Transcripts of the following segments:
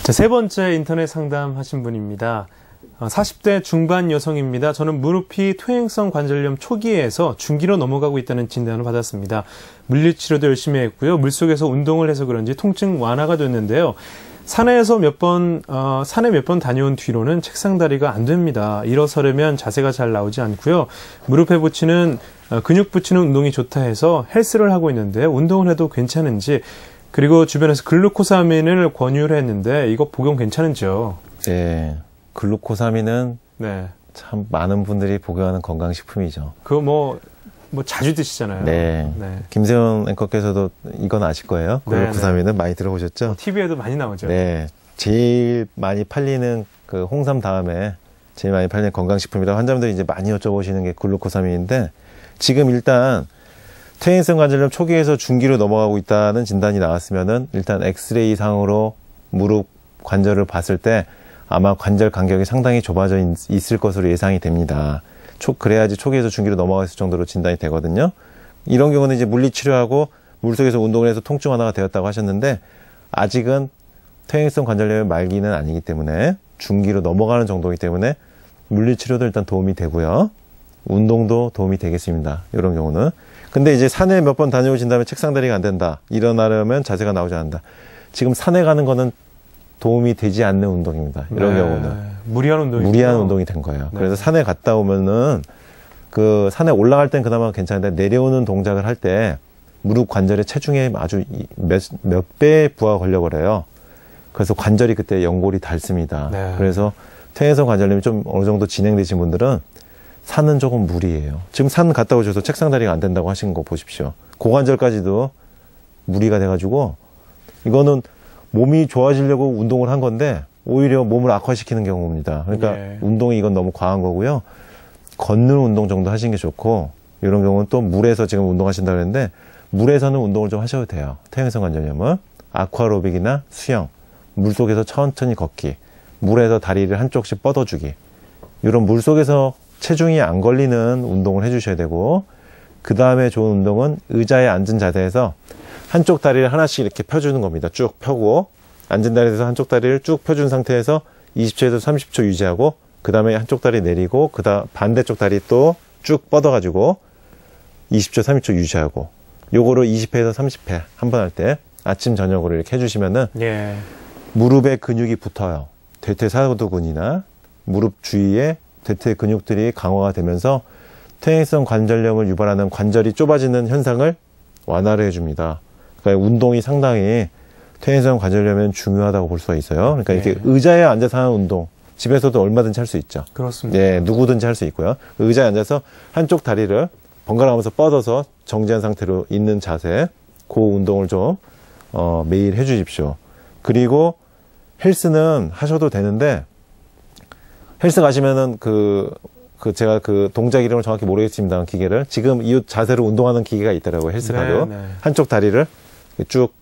자, 세 번째 인터넷 상담하신 분입니다. 40대 중반 여성입니다. 저는 무릎이 퇴행성 관절염 초기에서 중기로 넘어가고 있다는 진단을 받았습니다. 물리치료도 열심히 했고요. 물속에서 운동을 해서 그런지 통증 완화가 됐는데요. 산에 몇 번 다녀온 뒤로는 책상 다리가 안 됩니다. 일어서려면 자세가 잘 나오지 않고요. 무릎에 붙이는 근육 붙이는 운동이 좋다 해서 헬스를 하고 있는데 운동을 해도 괜찮은지, 그리고 주변에서 글루코사민을 권유를 했는데 이거 복용 괜찮은지요? 네, 글루코사민은 네. 참 많은 분들이 복용하는 건강식품이죠. 그거 뭐 자주 드시잖아요. 네. 네. 김세훈 앵커께서도 이건 아실 거예요. 글루코사민은 많이 들어보셨죠? TV에도 많이 나오죠. 네. 제일 많이 팔리는 그 홍삼 다음에 제일 많이 팔리는 건강식품이라 환자분들이 이제 많이 여쭤보시는 게 글루코사민인데, 지금 일단 퇴행성 관절염 초기에서 중기로 넘어가고 있다는 진단이 나왔으면은 일단 엑스레이 상으로 무릎 관절을 봤을 때 아마 관절 간격이 상당히 좁아져 있을 것으로 예상이 됩니다. 그래야지 초기에서 중기로 넘어갔을 정도로 진단이 되거든요. 이런 경우는 이제 물리치료하고 물속에서 운동을 해서 통증 완화가 되었다고 하셨는데, 아직은 퇴행성 관절염의 말기는 아니기 때문에 중기로 넘어가는 정도이기 때문에 물리치료도 일단 도움이 되고요. 운동도 도움이 되겠습니다. 이런 경우는. 근데 이제 산에 몇 번 다녀오신 다음에 책상 다리가 안 된다. 일어나려면 자세가 나오지 않는다. 지금 산에 가는 거는 도움이 되지 않는 운동입니다. 이런 경우는. 무리한 운동이 된 거예요. 네. 그래서 산에 갔다 오면은 그 산에 올라갈 땐 그나마 괜찮은데 내려오는 동작을 할 때 무릎 관절의 체중에 아주 몇 배의 부하가 걸려버려요. 그래서 관절이 그때 연골이 닳습니다. 네. 그래서 퇴행성 관절염이 좀 어느 정도 진행되신 분들은 산은 조금 무리예요. 지금 산 갔다 오셔서 책상 다리가 안 된다고 하신 거 보십시오. 고관절까지도 무리가 돼가지고 이거는 몸이 좋아지려고 운동을 한 건데 오히려 몸을 악화시키는 경우입니다. 그러니까 운동이 이건 너무 과한 거고요. 걷는 운동 정도 하시는 게 좋고, 이런 경우는 또 물에서 지금 운동하신다고 했는데 물에서는 운동을 좀 하셔도 돼요. 퇴행성 관절염은 아쿠아로빅이나 수영, 물속에서 천천히 걷기, 물에서 다리를 한쪽씩 뻗어주기, 이런 물속에서 체중이 안 걸리는 운동을 해주셔야 되고, 그 다음에 좋은 운동은 의자에 앉은 자세에서 한쪽 다리를 하나씩 이렇게 펴주는 겁니다. 쭉 펴고, 앉은 자리에서 한쪽 다리를 쭉 펴준 상태에서 20초에서 30초 유지하고, 그 다음에 한쪽 다리 내리고, 반대쪽 다리 또 쭉 뻗어가지고 20초, 30초 유지하고, 요거를 20회에서 30회 한 번 할 때 아침 저녁으로 이렇게 해주시면은 무릎에 근육이 붙어요. 대퇴사두근이나 무릎 주위에 대퇴 근육들이 강화가 되면서 퇴행성 관절염을 유발하는 관절이 좁아지는 현상을 완화를 해줍니다. 그러니까 운동이 상당히 퇴행성 관절염은 중요하다고 볼 수가 있어요. 그러니까 이렇게 의자에 앉아서 하는 운동, 집에서도 얼마든지 할 수 있죠. 그렇습니다. 네, 누구든지 할 수 있고요. 의자에 앉아서 한쪽 다리를 번갈아가면서 뻗어서 정지한 상태로 있는 자세, 그 운동을 좀 매일 해주십시오. 그리고 헬스는 하셔도 되는데, 헬스 가시면은 제가 그 동작 이름을 정확히 모르겠습니다. 기계를 지금 이 자세로 운동하는 기계가 있더라고요. 헬스 가도 한쪽 다리를 쭉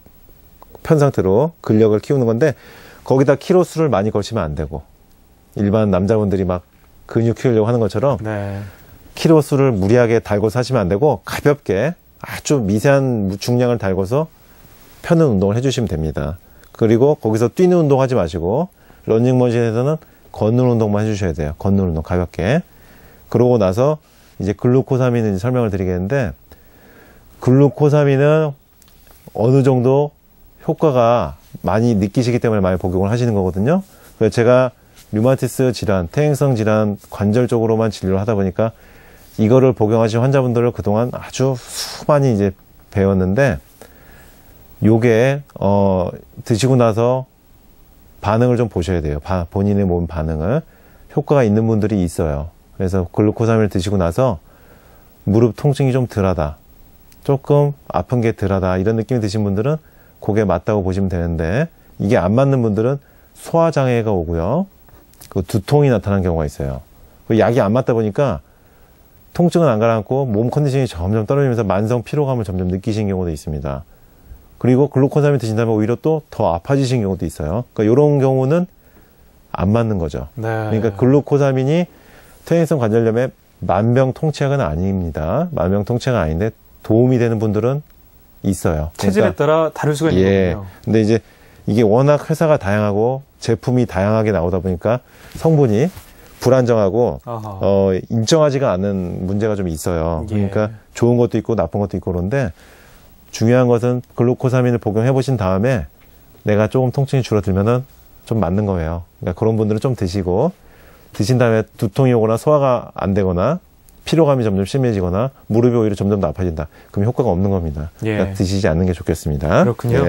편 상태로 근력을 키우는 건데, 거기다 키로수를 많이 거시면 안 되고, 일반 남자분들이 막 근육 키우려고 하는 것처럼 키로수를 무리하게 달고서 하시면 안 되고, 가볍게 아주 미세한 중량을 달고서 펴는 운동을 해주시면 됩니다. 그리고 거기서 뛰는 운동 하지 마시고, 러닝머신에서는 걷는 운동만 해주셔야 돼요. 걷는 운동 가볍게. 그러고 나서 이제 글루코사민을 설명을 드리겠는데, 글루코사민은 어느 정도 효과가 많이 느끼시기 때문에 많이 복용을 하시는 거거든요. 그래서 제가 류마티스 질환, 퇴행성 질환 관절 쪽으로만 진료를 하다 보니까 이거를 복용하신 환자분들을 그동안 아주 수많이 이제 배웠는데, 요게 드시고 나서 반응을 좀 보셔야 돼요. 본인의 몸 반응을. 효과가 있는 분들이 있어요. 그래서 글루코사민을 드시고 나서 무릎 통증이 좀 덜하다, 조금 아픈 게 덜하다, 이런 느낌이 드신 분들은 그게 맞다고 보시면 되는데, 이게 안 맞는 분들은 소화장애가 오고요, 그 두통이 나타나는 경우가 있어요. 그 약이 안 맞다 보니까 통증은 안 가라앉고 몸 컨디션이 점점 떨어지면서 만성 피로감을 점점 느끼시는 경우도 있습니다. 그리고 글루코사민 드신다면 오히려 또 더 아파지신 경우도 있어요. 그러니까 이런 경우는 안 맞는 거죠. 그러니까 글루코사민이 퇴행성 관절염의 만병통치약은 아닙니다. 만병통치약은 아닌데 도움이 되는 분들은 있어요. 체질에 그러니까, 따라 다를 수가 있는 거군요. 근데 이제 이게 워낙 회사가 다양하고 제품이 다양하게 나오다 보니까 성분이 불안정하고 인정하지가 않는 문제가 좀 있어요. 그러니까 좋은 것도 있고 나쁜 것도 있고 그런데 중요한 것은 글루코사민을 복용해 보신 다음에 내가 조금 통증이 줄어들면은 좀 맞는 거예요. 그러니까 그런 분들은 좀 드시고 드신 다음에 두통이 오거나 소화가 안 되거나 피로감이 점점 심해지거나 무릎이 오히려 점점 더 아파진다. 그럼 효과가 없는 겁니다. 그러니까 드시지 않는 게 좋겠습니다. 그렇군요.